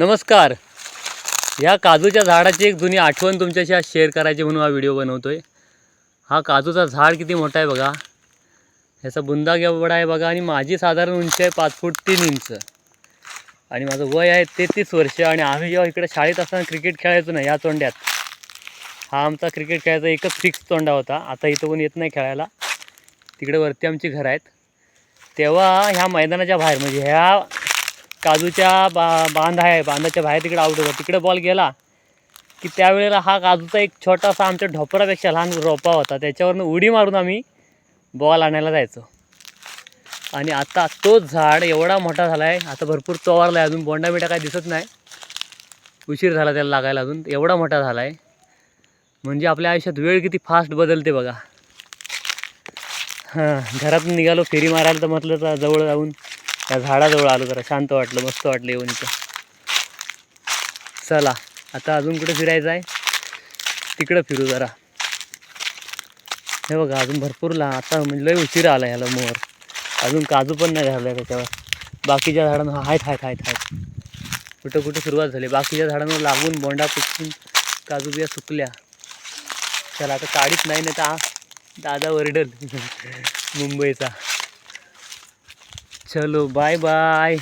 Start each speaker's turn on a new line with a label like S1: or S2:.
S1: नमस्कार. या काजूच्या झाडाची एक जुनी आठवण तुमच्याशी आज शेअर करायची म्हणून हा व्हिडिओ बनवतोय. हा काजूचा झाड किती मोठा आहे बघा. ह्याचा बुंदा केवढा आहे बघा. आणि माझी साधारण उंची आहे 5 फूट 3 इंच. आणि माझं वय आहे 33 वर्ष. आणि आम्ही जेव्हा इकडे शाळेत असताना क्रिकेट खेळायचो ना या तोंड्यात, हा आमचा क्रिकेट खेळायचा एकच फिक्स तोंडा होता. आता इथं कोण येत नाही खेळायला, तिकडे वरती आमची घरं आहेत. तेव्हा ह्या मैदानाच्या बाहेर म्हणजे ह्या काजूच्या बांध आहे, बांधाच्या बाहेर तिकडे आउट होता. तिकडे बॉल गेला की त्यावेळेला हा काजूचा एक छोटासा आमच्या ढोपरापेक्षा लहान रोपा होता, त्याच्यावरनं उडी मारून आम्ही बॉल आणायला जायचो. आणि आता तोच झाड एवढा मोठा झाला आहे, आता भरपूर चोवारला आहे, अजून बोंडा बिंडा काय दिसत नाही, उशीर झाला त्याला लागायला. अजून एवढा मोठा झाला आहे म्हणजे आपल्या आयुष्यात वेळ किती फास्ट बदलते बघा. हां, घरातून निघालो फेरी मारायला तर म्हटलं तर जवळ जाऊन त्या झाडाजवळ आलो, जरा शांत वाटलं, मस्त वाटलं येऊन इथं. चला आता अजून कुठे फिरायचं आहे, तिकडं फिरू जरा. हे बघा अजून भरपूर आता म्हणजे लय उशीर आला ह्याला मोहर. अजून काजू पण नाही झालं त्याच्यावर. बाकीच्या झाडांना आहेत कुठं कुठं सुरुवात झाली. बाकीच्या झाडांवर लागून बोंडा पिकून काजू बिया सुकल्या. चला आता काढीत नाही तर दादा वरडल मुंबईचा. चलो बाय बाय.